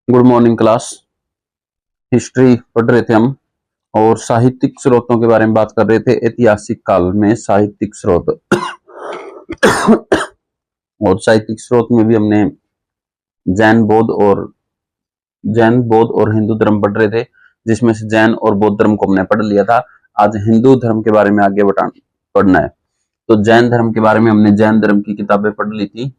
Good morning class. History पढ़ रहे थे हम और साहित्यिक स्रोतों के बारे में बात कर रहे थे। ऐतिहासिक काल में साहित्यिक स्रोत और साहित्यिक स्रोत में भी हमने जैन बौद्ध और हिंदू धर्म पढ़ रहे थे, जिसमें से जैन और बौद्ध धर्म को हमने पढ़ लिया था। आज हिंदू धर्म के बारे में आगे पढ़ना है। तो जैन धर्म के बारे में हमने जैन धर्म की किताबें पढ़ ली थी।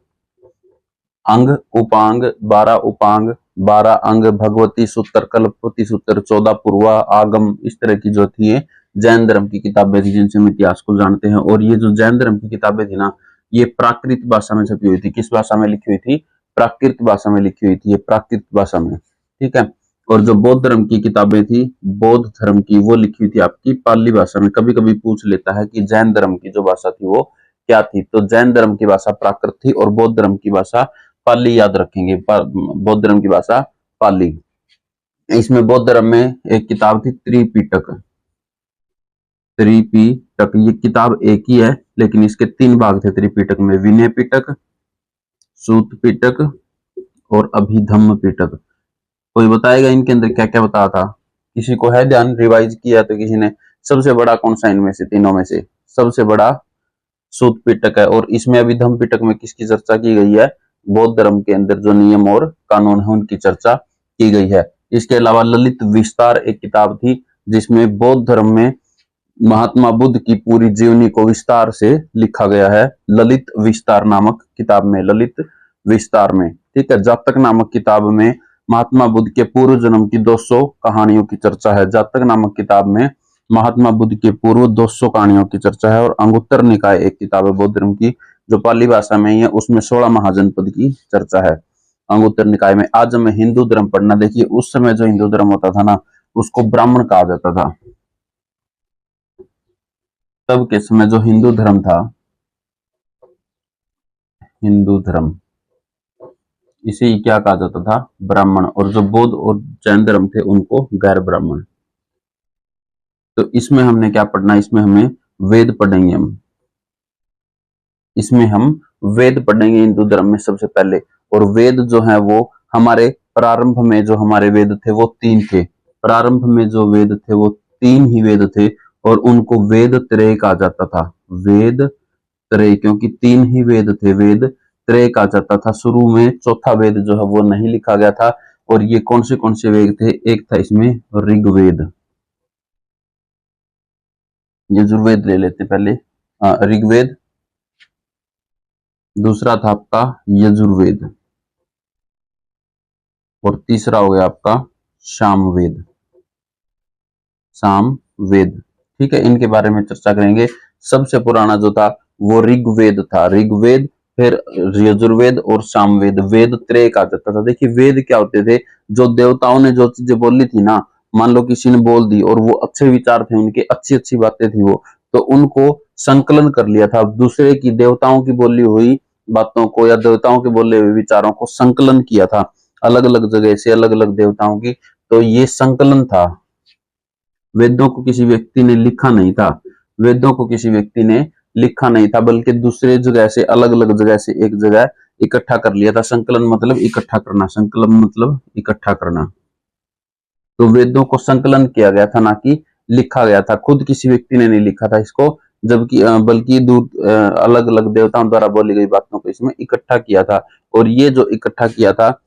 अंग, उपांग, 12 उपांग, 12 अंग, भगवती सूत्र, कल्पवती सूत्र, 14 पूर्वा, आगम, इस तरह की जो थी जैन धर्म की किताबें थी जिनसे हम इतिहास को जानते हैं। और ये जो जैन धर्म की किताबें थी ना, ये प्राकृत भाषा में छपी हुई थी। किस भाषा में लिखी हुई थी? प्राकृत भाषा में लिखी हुई थी, ये प्राकृत भाषा में। ठीक है। और जो बौद्ध धर्म की किताबें थी, बौद्ध धर्म की, वो लिखी हुई थी आपकी पाली भाषा में। कभी कभी पूछ लेता है कि जैन धर्म की जो भाषा थी वो क्या थी, तो जैन धर्म की भाषा प्राकृत थी और बौद्ध धर्म की भाषा पाली। याद रखेंगे, बौद्ध धर्म की भाषा पाली। इसमें बौद्ध धर्म में एक किताब थी त्रिपिटक। ये किताब एक ही है, लेकिन इसके 3 भाग थे त्रिपिटक में: विनय पिटक, सूत पिटक और अभिधम्म पिटक। कोई बताएगा इनके अंदर क्या क्या बताया था? किसी को है ध्यान? रिवाइज किया तो किसी ने? सबसे बड़ा कौन सा इनमें से, तीनों में से? सबसे बड़ा सूत पिटक है। और इसमें अभिधम्म पिटक में किसकी चर्चा की गई है? बौद्ध धर्म के अंदर जो नियम और कानून है उनकी चर्चा की गई है। इसके अलावा ललित विस्तार एक किताब थी, जिसमें बौद्ध धर्म में महात्मा बुद्ध की पूरी जीवनी को विस्तार से लिखा गया है। ललित विस्तार नामक किताब में, ललित विस्तार में, ठीक है। जातक नामक किताब में महात्मा बुद्ध के पूर्व जन्म की 200 कहानियों की चर्चा है। जातक नामक किताब में महात्मा बुद्ध के पूर्व 200 कहानियों की चर्चा है। और अंगुत्तर निकाय एक किताब है बौद्ध धर्म की, जो पाली भाषा में ही है, उसमें 16 महाजनपद की चर्चा है अंगुत्तर निकाय में। आज हमें हिंदू धर्म पढ़ना। देखिए, उस समय जो हिंदू धर्म होता था ना, उसको ब्राह्मण कहा जाता था। तब के समय जो हिंदू धर्म था, हिंदू धर्म, इसे क्या कहा जाता था? ब्राह्मण। और जो बौद्ध और जैन धर्म थे उनको गैर ब्राह्मण। तो इसमें हमने क्या पढ़ना? इसमें हमें वेद पढ़ेंगे हम। इसमें हम वेद पढ़ेंगे हिंदू धर्म में सबसे पहले। और वेद जो है वो हमारे प्रारंभ में जो हमारे वेद थे वो 3 थे। प्रारंभ में जो वेद थे वो 3 ही वेद थे और उनको वेद त्रय कहा जाता था। वेद त्रय, क्योंकि 3 ही वेद थे, वेद त्रय कहा जाता था। शुरू में चौथा वेद जो है वो नहीं लिखा गया था। और ये कौन से वेद थे? एक था इसमें ऋग्वेद। यजुर्वेद ले लेते पहले, ऋग्वेद। दूसरा था आपका यजुर्वेद और तीसरा हो गया आपका सामवेद। सामवेद, ठीक है। इनके बारे में चर्चा करेंगे। सबसे पुराना जो था वो ऋग्वेद था। ऋग्वेद, फिर यजुर्वेद और सामवेद। वेद त्रय कहा जाता था। देखिए, वेद क्या होते थे? जो देवताओं ने जो चीजें बोली थी ना, मान लो किसी ने बोल दी और वो अच्छे विचार थे उनके, अच्छी अच्छी बातें थी वो, तो उनको संकलन कर लिया था। दूसरे की, देवताओं की बोली हुई बातों को या देवताओं के बोले हुए विचारों को संकलन किया था अलग अलग जगह से, अलग अलग देवताओं की। तो ये संकलन था। वेदों को किसी व्यक्ति ने लिखा नहीं था। वेदों को किसी व्यक्ति ने लिखा नहीं था, बल्कि दूसरे जगह से, अलग अलग जगह से एक जगह इकट्ठा कर लिया था। संकलन मतलब इकट्ठा करना, संकलन मतलब इकट्ठा करना। तो वेदों को संकलन किया गया था, ना कि लिखा गया था। खुद किसी व्यक्ति ने नहीं लिखा था इसको, जबकि बल्कि अलग अलग देवताओं द्वारा बोली गई बातों को इसमें इकट्ठा किया था। और ये जो इकट्ठा किया था,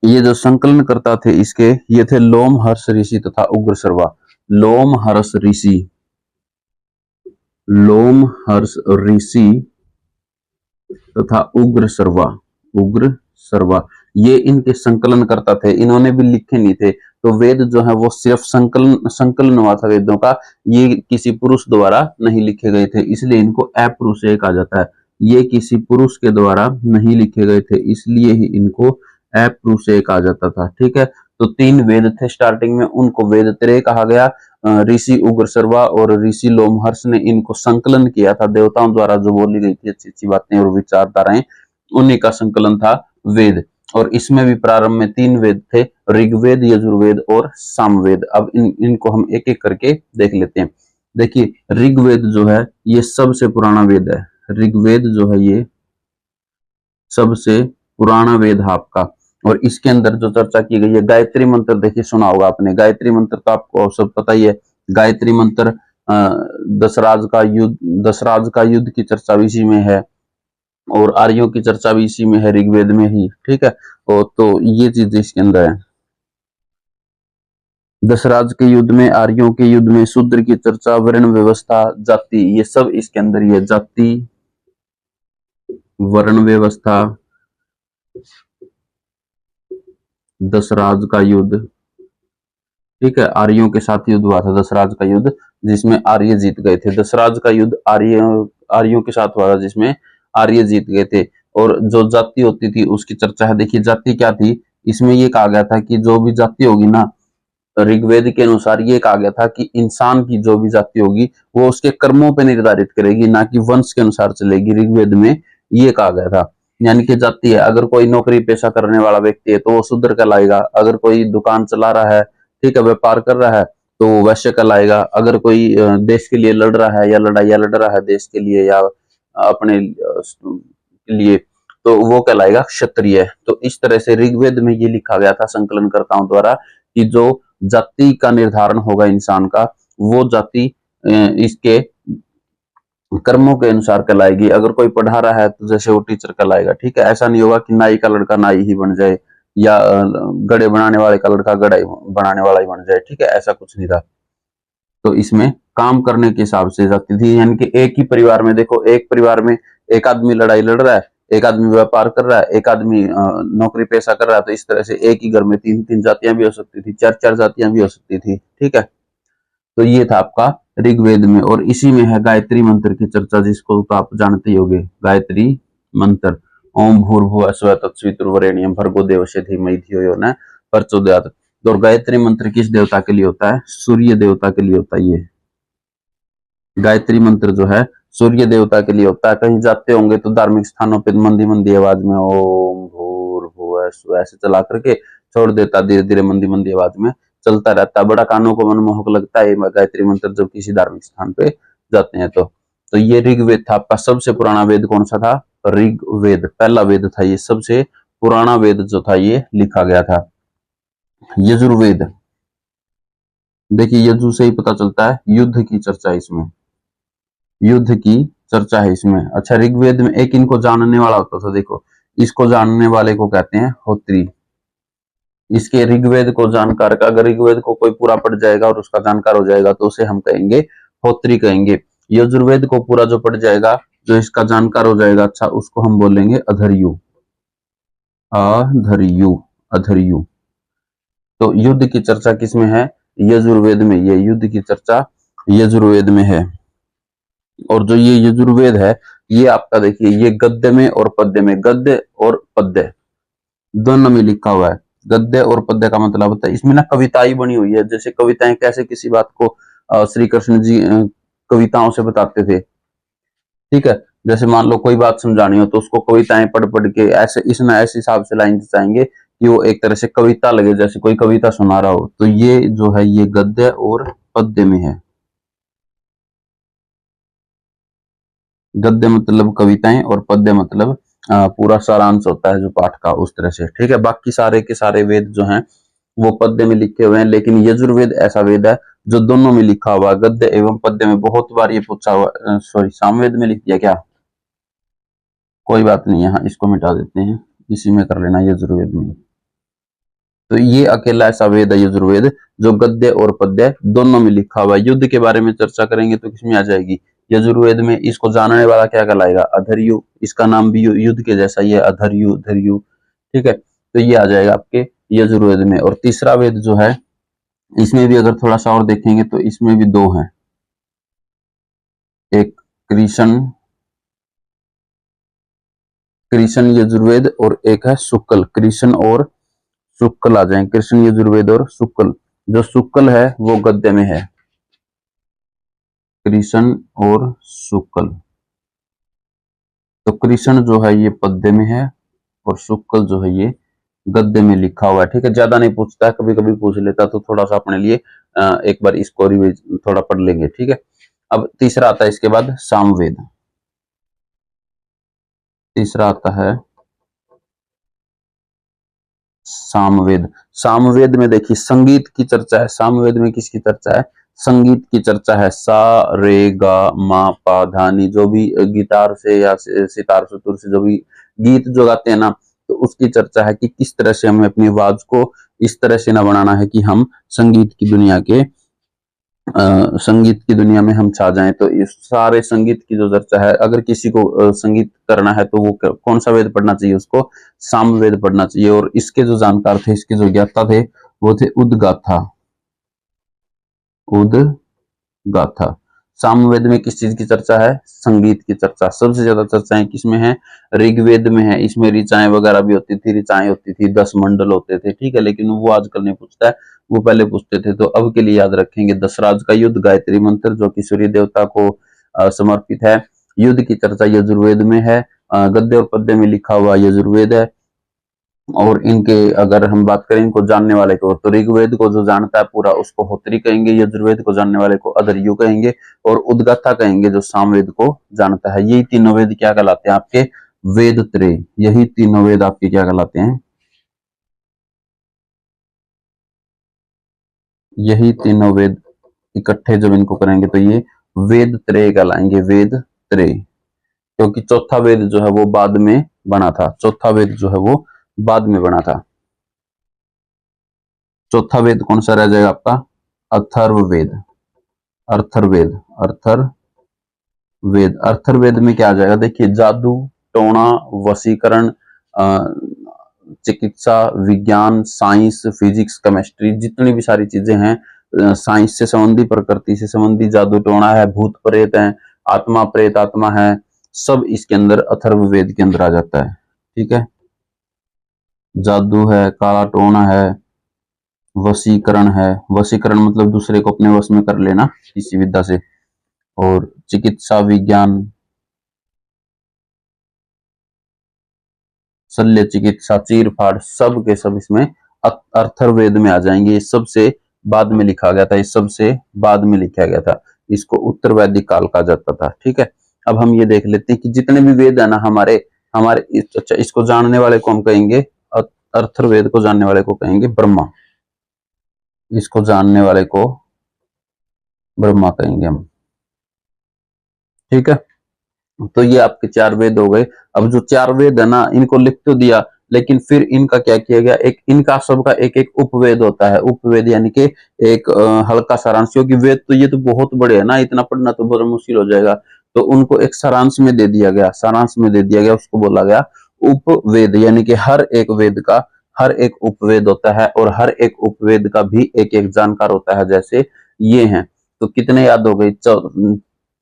ये जो संकलन करता थे इसके, ये थे लोमहर्ष ऋषि तथा उग्रसर्वा। लोमहर्ष ऋषि, लोमहर्ष ऋषि तथा उग्रसर्वा, उग्रसर्वा, ये इनके संकलन करता थे। इन्होंने भी लिखे नहीं थे। तो वेद जो है वो सिर्फ संकलन हुआ था वेदों का। ये किसी पुरुष द्वारा नहीं लिखे गए थे, इसलिए इनको अपुरुषेय कहा जाता है। ये किसी पुरुष के द्वारा नहीं लिखे गए थे, इसलिए ही इनको अपुरुषेय कहा जाता था। ठीक है। तो 3 वेद थे स्टार्टिंग में, उनको वेद त्रय कहा गया। ऋषि उग्रसर्वा और ऋषि लोमहर्ष ने इनको संकलन किया था। देवताओं द्वारा जो बोली गई थी अच्छी अच्छी बातें और विचारधाराएं, उन्हीं का संकलन था वेद। और इसमें भी प्रारंभ में 3 वेद थे, ऋग्वेद, यजुर्वेद और सामवेद। अब इनको हम एक एक करके देख लेते हैं। देखिए, ऋग्वेद जो है ये सबसे पुराना वेद है। ऋग्वेद जो है ये सबसे पुराना वेद है आपका। और इसके अंदर जो चर्चा की गई है गायत्री मंत्र, देखिए सुना होगा आपने, गायत्री मंत्र तो आपको सब पता ही है। गायत्री मंत्र दशराज का युद्ध की चर्चा भी इसी में है, और आर्यों की चर्चा भी इसी में है, ऋग्वेद में ही, ठीक है। और तो ये चीज इसके अंदर है। दशराज के युद्ध में, आर्यों के युद्ध में, शूद्र की चर्चा, वर्ण व्यवस्था, जाति, ये सब इसके अंदर ही है। जाति, वर्ण व्यवस्था, दशराज का युद्ध, ठीक है। आर्यों के साथ युद्ध हुआ था दशराज का युद्ध, जिसमें आर्य जीत गए थे। दशराज का युद्ध आर्यों के साथ हुआ था, जिसमें आर्य जीत गए थे। और जो जाति होती थी उसकी चर्चा है। देखिए जाति क्या थी, इसमें ये कहा गया था कि जो भी जाति होगी ना, ऋग्वेद के अनुसार ये कहा गया था कि इंसान की जो भी जाति होगी वो उसके कर्मों पे निर्धारित करेगी, ना कि वंश के अनुसार चलेगी। ऋग्वेद में ये कहा गया था। यानी कि जाति है, अगर कोई नौकरी पेशा करने वाला व्यक्ति है तो वो शूद्र कहलाएगा। अगर कोई दुकान चला रहा है, ठीक है, व्यापार कर रहा है, तो वो वैश्य कहलाएगा। अगर कोई देश के लिए लड़ रहा है या लड़ाइयाँ लड़ रहा है देश के लिए या अपने लिए, तो वो कहलाएगा क्षत्रिय। तो इस तरह से ऋग्वेद में ये लिखा गया था संकलनकर्ताओं द्वारा कि जो जाति का निर्धारण होगा इंसान का, वो जाति इसके कर्मों के अनुसार कहलाएगी। अगर कोई पढ़ा रहा है तो जैसे वो टीचर कहलाएगा, ठीक है। ऐसा नहीं होगा कि नाई का लड़का नाई ही बन जाए, या गड़े बनाने वाले का लड़का गड़ा बनाने वाला ही बन जाए, ठीक है, ऐसा कुछ नहीं था। तो इसमें काम करने के हिसाब से जाती थी। यानी कि एक ही परिवार में, देखो एक परिवार में एक आदमी लड़ाई लड़ रहा है, एक आदमी व्यापार कर रहा है, एक आदमी नौकरी पेशा कर रहा है, तो इस तरह से एक ही घर में तीन तीन जातियां भी हो सकती थी, चार चार जातियां भी हो सकती थी, ठीक है। तो ये था आपका ऋग्वेद में। और इसी में है गायत्री मंत्र की चर्चा, जिसको तो आप जानते ही होंगे, गायत्री मंत्र। ओम भूर्भुवः स्वः तत्सवितुर्वरेण्यं भर्गो देवस्य धीमहि धियो यो न प्रचोदयात्। और गायत्री मंत्र किस देवता के लिए होता है? सूर्य देवता के लिए होता है। ये गायत्री मंत्र जो है सूर्य देवता के लिए होता है। कहीं जाते होंगे तो धार्मिक स्थानों पे मंदी मंदी आवाज में ओम भूर्भुवः स्वः ऐसे चला करके छोड़ देता, धीरे धीरे मंदी मंदी आवाज में चलता रहता है। बड़ा कानों को मनमोहक लगता है गायत्री मंत्र जब किसी धार्मिक स्थान पे जाते हैं तो ये ऋग्वेद था आपका। सबसे पुराना वेद कौन सा था? ऋग्वेद पहला वेद था ये, सबसे पुराना वेद जो था ये लिखा गया था। यजुर्वेद, देखिए यजु से ही पता चलता है युद्ध की चर्चा है इसमें, युद्ध की चर्चा है इसमें। अच्छा, ऋग्वेद में एक इनको जानने वाला होता था, देखो इसको जानने वाले को कहते हैं होत्री। इसके ऋग्वेद को जानकार का, अगर ऋग्वेद को कोई पूरा पढ़ जाएगा और उसका जानकार हो जाएगा तो उसे हम कहेंगे होत्री कहेंगे। यजुर्वेद को पूरा जो पढ़ जाएगा, जो इसका जानकार हो जाएगा, अच्छा, उसको हम बोलेंगे अधर्यु। अधर्यु, अधर्यु। तो युद्ध की चर्चा किसमें है? यजुर्वेद में। ये युद्ध की चर्चा यजुर्वेद में है। और जो ये यजुर्वेद है ये आपका देखिए ये गद्य में और पद्य में, गद्य और पद्य दोनों में लिखा हुआ है। गद्य और पद्य का मतलब होता है इसमें ना कविताएं बनी हुई है। जैसे कविताएं कैसे किसी बात को श्री कृष्ण जी कविताओं से बताते थे, ठीक है। जैसे मान लो कोई बात समझानी हो तो उसको कविताएं पढ़ पढ़ के ऐसे इसमें ऐसे हिसाब से लाइन चाहेंगे कि वो एक तरह से कविता लगे, जैसे कोई कविता सुना रहा हो। तो ये जो है ये गद्य और पद्य में है। गद्य मतलब कविताएं और पद्य मतलब पूरा सारांश होता है जो पाठ का, उस तरह से, ठीक है। बाकी सारे के सारे वेद जो हैं वो पद्य में लिखे हुए हैं, लेकिन यजुर्वेद ऐसा वेद है जो दोनों में लिखा हुआ है, गद्य एवं पद्य में। बहुत बार ये पूछा हुआ, सॉरी सामवेद में लिख दिया क्या? कोई बात नहीं, यहाँ इसको मिटा देते हैं, इसी में कर लेना यजुर्वेद में। तो ये अकेला ऐसा वेद है यजुर्वेद जो गद्य और पद्य दोनों में लिखा हुआ है। युद्ध के बारे में चर्चा करेंगे तो किसमें आ जाएगी? यजुर्वेद में। इसको जानने वाला क्या कहलाएगा? अधर्यु। इसका नाम भी युद्ध के जैसा ही है, अधर्यु, धर्यु, ठीक है। तो ये आ जाएगा आपके यजुर्वेद में। और तीसरा वेद जो है इसमें भी अगर थोड़ा सा और देखेंगे तो इसमें भी दो हैं, एक कृष्ण कृष्ण यजुर्वेद और एक है शुक्ल। कृष्ण और शुक्ल आ जाए, कृष्ण यजुर्वेद और शुक्ल। जो शुक्ल है वो गद्य में है, कृष्ण और शुक्ल। तो कृष्ण जो है ये पद्य में है और शुक्ल जो है ये गद्य में लिखा हुआ है, ठीक है। ज्यादा नहीं पूछता है, कभी कभी पूछ लेता, तो थोड़ा सा अपने लिए एक बार इसको रिवीज थोड़ा पढ़ लेंगे, ठीक है। अब तीसरा आता है इसके बाद सामवेद। तीसरा आता है सामवेद। सामवेद में देखिए संगीत की चर्चा है। सामवेद में किसकी चर्चा है? संगीत की चर्चा है। सा रे गा मा पा धा नी, जो भी गिटार से या सितार सुतुर से जो भी गीत जो गाते हैं ना, तो उसकी चर्चा है कि किस तरह से हमें अपनी आवाज को इस तरह से ना बनाना है कि हम संगीत की दुनिया के संगीत की दुनिया में हम छा जाएं। तो इस सारे संगीत की जो चर्चा है, अगर किसी को संगीत करना है तो वो कौन सा वेद पढ़ना चाहिए? उसको सामवेद पढ़ना चाहिए। और इसके जो जानकार थे, इसके जो ज्ञाता थे, वो थे उदगाथा। उदगाथा। सामवेद में किस चीज की चर्चा है? संगीत की चर्चा। सबसे ज्यादा चर्चाएं किसमें है? ऋग्वेद में है। इसमें ऋचाएं वगैरह भी होती थी, ऋचाएं होती थी, 10 मंडल होते थे, ठीक है। लेकिन वो आजकल नहीं पूछता है, वो पहले पूछते थे। तो अब के लिए याद रखेंगे दशराज का युद्ध, गायत्री मंत्र जो कि सूर्य देवता को समर्पित है। युद्ध की चर्चा यजुर्वेद में है। गद्य और पद्य में लिखा हुआ यजुर्वेद है। और इनके अगर हम बात करें इनको जानने वाले को, तो ऋग्वेद को जो जानता है पूरा उसको होत्री कहेंगे, यजुर्वेद को जानने वाले को अधर्यु कहेंगे, और उदगाथा कहेंगे जो सामवेद को जानता है। यही तीनों वेद क्या कहलाते हैं? आपके वेद त्रय। यही तीनों वेद आपके क्या कहलाते हैं? यही तीनों वेद इकट्ठे जब इनको करेंगे तो ये वेद त्रय कहलाएंगे। वेद त्रय, क्योंकि चौथा वेद जो है वो बाद में बना था। चौथा वेद जो है वो बाद में बना था। चौथा वेद कौन सा रह जाएगा आपका? अथर्ववेद। अर्थर्वेद। अर्थर्वेद। अर्थर्वेद में क्या आ जाएगा? देखिए जादू, टोना, वशीकरण, चिकित्सा, विज्ञान, साइंस, फिजिक्स, केमिस्ट्री, जितनी भी सारी चीजें हैं साइंस से संबंधी, प्रकृति से संबंधी, जादू टोना है, भूत प्रेत है, आत्मा प्रेत आत्मा है, सब इसके अंदर अथर्ववेद के अंदर आ जाता है, ठीक है। जादू है, काला टोना है, वशीकरण है। वशीकरण मतलब दूसरे को अपने वश में कर लेना किसी विद्या से। और चिकित्सा विज्ञान, शल्य चिकित्सा, चीर फाड़, सब के सब इसमें अथर्ववेद में आ जाएंगे। ये सबसे बाद में लिखा गया था, ये सबसे बाद में लिखा गया था। इसको उत्तर वैदिक काल कहा जाता था, ठीक है। अब हम ये देख लेते हैं कि जितने भी वेद है ना हमारे हमारे अच्छा, इसको जानने वाले को हम कहेंगे, अथर्ववेद को जानने वाले को कहेंगे ब्रह्मा। इसको जानने वाले को ब्रह्मा कहेंगे हम, ठीक है। तो ये आपके चार वेद हो गए। अब जो चार वेद है ना, इनको लिख तो दिया, लेकिन फिर इनका क्या किया गया? एक इनका सबका एक एक उपवेद होता है। उपवेद यानी कि एक हल्का सारांश, क्योंकि वेद तो ये तो बहुत बड़े है ना, इतना पढ़ना तो बहुत मुश्किल हो जाएगा। तो उनको एक सारांश में दे दिया गया, सारांश में दे दिया गया, उसको बोला गया उपवेद। यानी कि हर एक वेद का हर एक उपवेद होता है, और हर एक उपवेद का भी एक एक जानकार होता है। जैसे ये हैं, तो कितने याद हो गए?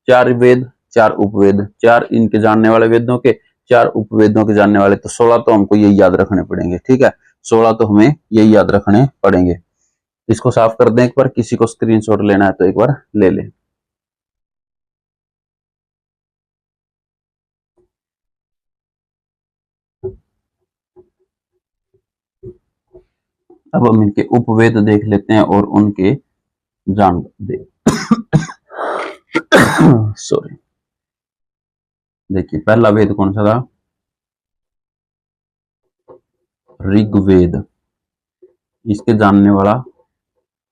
चार वेद, चार उपवेद, चार इनके जानने वाले वेदों के, चार उपवेदों के जानने वाले, तो 16 तो हमको यही याद रखने पड़ेंगे, ठीक है। 16 तो हमें यही याद रखने पड़ेंगे। इसको साफ कर दें एक बार, किसी को स्क्रीनशॉट लेना है तो एक बार ले लें। अब हम इनके उपवेद देख लेते हैं और उनके जान दे सॉरी। देखिए पहला वेद कौन सा था? ऋग्वेद। इसके जानने वाला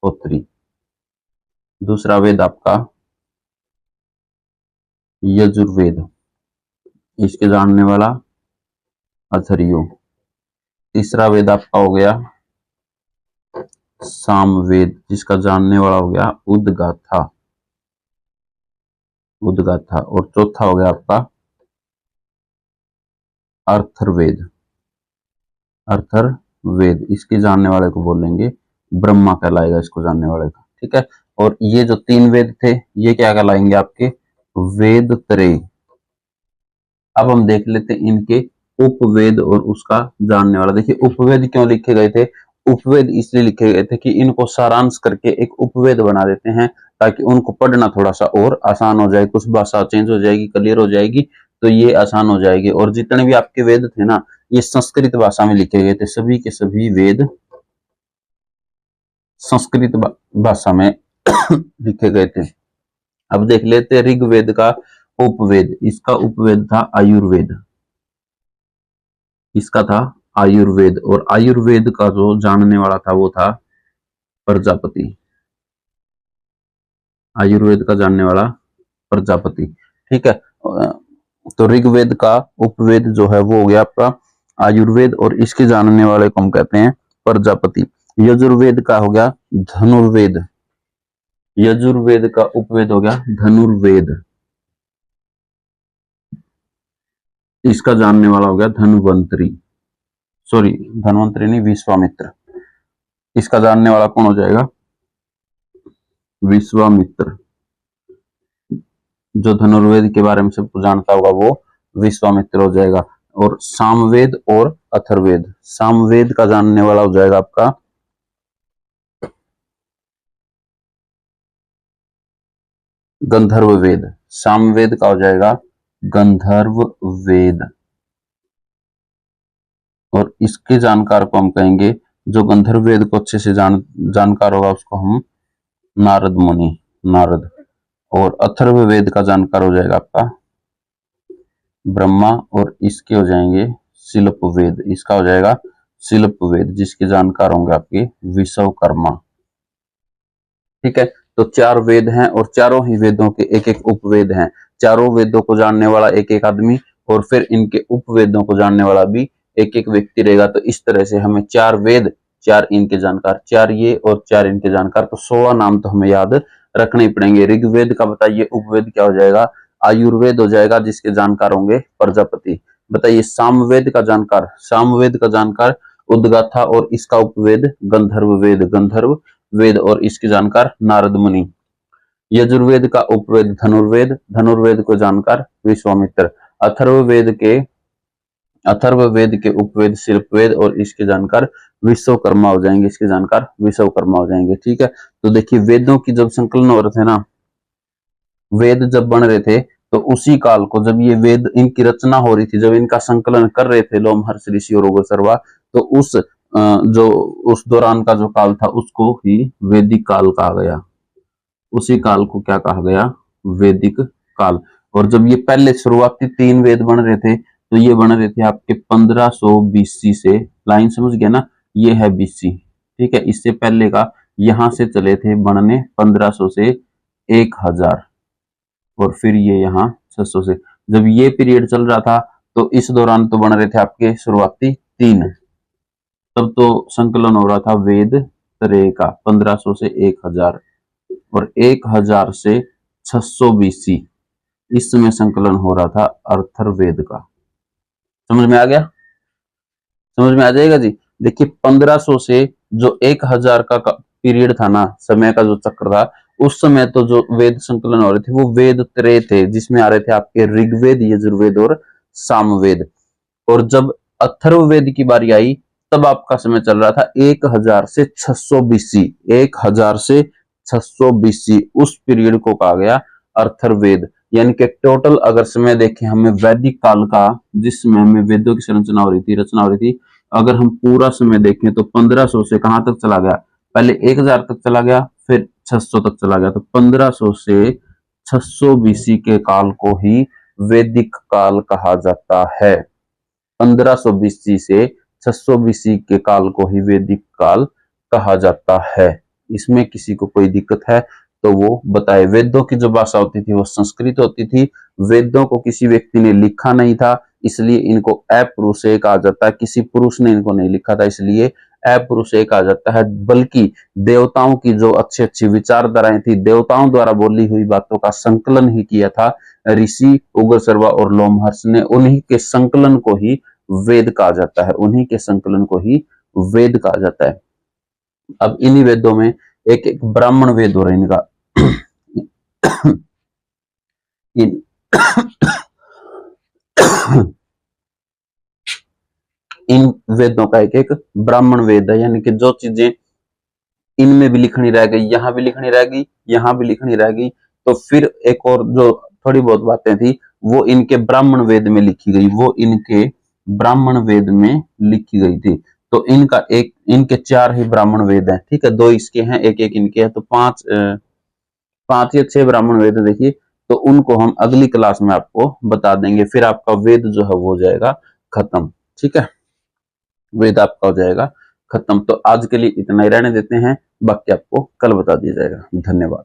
होत्री। दूसरा वेद आपका यजुर्वेद। इसके जानने वाला अथर्वु। तीसरा वेद आपका हो गया सामवेद, जिसका जानने वाला हो गया उदगाथा। उदगाथा। और चौथा हो गया आपका अर्थर्वेद। अर्थर्वेद। इसके जानने वाले को बोलेंगे ब्रह्मा कहलाएगा, इसको जानने वाले का, ठीक है। और ये जो तीन वेद थे ये क्या कहलाएंगे? आपके वेद त्रय। अब हम देख लेते हैं इनके उपवेद और उसका जानने वाला। देखिए उपवेद क्यों लिखे गए थे? उपवेद इसलिए लिखे गए थे कि इनको सारांश करके एक उपवेद बना देते हैं, ताकि उनको पढ़ना थोड़ा सा और आसान हो जाए। कुछ भाषा चेंज हो जाएगी, क्लियर हो जाएगी, तो ये आसान हो जाएगी। और जितने भी आपके वेद थे ना, ये संस्कृत भाषा में लिखे गए थे। सभी के सभी वेद संस्कृत भाषा में लिखे गए थे। अब देख लेते हैं ऋग्वेद का उपवेद। इसका उपवेद था आयुर्वेद। इसका था आयुर्वेद, और आयुर्वेद का जो जानने वाला था वो था प्रजापति। आयुर्वेद का जानने वाला प्रजापति। ठीक है, तो ऋग्वेद का उपवेद जो है वो हो गया आपका आयुर्वेद, और इसके जानने वाले को हम कहते हैं प्रजापति। यजुर्वेद का हो गया धनुर्वेद। यजुर्वेद का उपवेद हो गया धनुर्वेद, इसका जानने वाला हो गया धन्वंतरी, सॉरी धन्वंतरी नहीं, विश्वामित्र। इसका जानने वाला कौन हो जाएगा? विश्वामित्र। जो धनुर्वेद के बारे में सबको जानता होगा वो विश्वामित्र हो जाएगा। और सामवेद और अथर्ववेद, सामवेद का जानने वाला हो जाएगा आपका गंधर्व वेद। सामवेद का हो जाएगा गंधर्व वेद, और इसके जानकार को हम कहेंगे, जो गंधर्व वेद को अच्छे से जानकार होगा उसको हम नारद मुनि, नारद। और अथर्व वेद का जानकार हो जाएगा आपका ब्रह्मा, और इसके हो जाएंगे शिल्प वेद, इसका हो जाएगा शिल्प वेद, जिसके जानकार होंगे आपके विश्वकर्मा। ठीक है, तो 4 वेद हैं, और चारों ही वेदों के एक एक उपवेद हैं। चारों वेदों को जानने वाला एक एक आदमी, और फिर इनके उपवेदों को जानने वाला भी एक एक व्यक्ति रहेगा। तो इस तरह से हमें 4 वेद, 4 इनके जानकार, 4 ये और 4 इनके जानकार, तो 16 नाम तो हमें याद रखने ही पड़ेंगे। ऋग्वेद का बताइए उपवेद क्या हो जाएगा? आयुर्वेद हो जाएगा, जिसके जानकार होंगे प्रजापति। बताइए सामवेद का जानकार, सामवेद का जानकार उद्गाथा, और इसका उपवेद गंधर्व वेद, गंधर्व वेद, और इसके जानकार नारद मुनि। यजुर्वेद का उपवेद धनुर्वेद, धनुर्वेद को जानकार विश्वामित्र। अथर्ववेद के उपवेद शिल्पवेद, और इसके जानकार विश्वकर्मा हो जाएंगे, इसके जानकार विश्वकर्मा हो जाएंगे। ठीक है, तो देखिए वेदों की जब संकलन हो रहे थे ना, वेद जब बन रहे थे, तो उसी काल को जब ये वेद इनकी रचना हो रही थी, जब इनका संकलन कर रहे थे लोमहर्षि ऋषि और उग्रसर्वा, तो उस दौरान का जो काल था उसको ही वैदिक काल कहा गया। उसी काल को क्या कहा गया? वैदिक काल। और जब ये पहले शुरुआती 3 वेद बन रहे थे, तो ये बन रहे थे आपके 1500 बीसी से, लाइन समझ गया ना, ये है बीसी। ठीक है, इससे पहले का यहां से चले थे बनने 1500 से 1000, और फिर ये यहाँ 600 से। जब ये पीरियड चल रहा था, तो इस दौरान तो बन रहे थे आपके शुरुआती 3, तब तो संकलन हो रहा था वेद त्रय का 1500 से 1000, और 1000 से 600 बीसी, इस समय संकलन हो रहा था अथर्ववेद का। समझ में आ गया? समझ में आ जाएगा जी। देखिए 1500 से जो 1000 का पीरियड था ना, समय का जो चक्र था, उस समय तो जो वेद संकलन हो रहे थे वो वेद त्रय थे, जिसमें आ रहे थे आपके ऋग्वेद, यजुर्वेद और सामवेद। और जब अथर्ववेद की बारी आई, तब आपका समय चल रहा था 1000 से 600 बीसी, 1000 से 600 बीसी, उस पीरियड को कहा गया अथर्ववेद। यानी कि टोटल अगर समय देखें हमें वैदिक काल का, जिसमें हमें वेदों की रचना हो रही थी, अगर हम पूरा समय देखें तो 1500 से कहां तक चला गया? पहले 1000 तक चला गया, फिर 600 तक चला गया, तो 1500 से 600 बीसी के काल को ही वैदिक काल कहा जाता है। 1500 बीसी से 600 बीसी के काल को ही वैदिक काल कहा जाता है। इसमें किसी को कोई दिक्कत है तो वो बताए। वेदों की जो भाषा होती थी वो संस्कृत होती थी। वेदों को किसी व्यक्ति ने लिखा नहीं था, इसलिए इनको अपरुषेय कहा जाता है। किसी पुरुष ने इनको नहीं लिखा था, इसलिए अपरुषेय कहा जाता है। बल्कि देवताओं की जो अच्छी अच्छी विचारधाराएं थी, देवताओं द्वारा बोली हुई बातों का संकलन ही किया था ऋषि उग्रसर्वा और लोमहर्षि ने। उन्हीं के संकलन को ही वेद कहा जाता है, उन्हीं के संकलन को ही वेद कहा जाता है। अब इन्हीं वेदों में एक एक ब्राह्मण वेद हो रहा है इनका। इन वेदों का एक एक ब्राह्मण वेद है, यानी कि जो चीजें इनमें भी लिखनी रह गई, यहां भी लिखनी रह गई, यहां भी लिखनी रह गई, तो फिर एक और जो थोड़ी बहुत बातें थी वो इनके ब्राह्मण वेद में लिखी गई, वो इनके ब्राह्मण वेद में लिखी गई थी। तो इनके 4 ही ब्राह्मण वेद हैं। ठीक है, 2 इसके हैं, एक एक इनके हैं, तो 5 या 6 ब्राह्मण वेद देखिए। तो उनको हम अगली क्लास में आपको बता देंगे, फिर आपका वेद जो है वो हो जाएगा खत्म। ठीक है। वेद आपका हो जाएगा खत्म। तो आज के लिए इतना ही रहने देते हैं, बाकी आपको कल बता दिया जाएगा। धन्यवाद।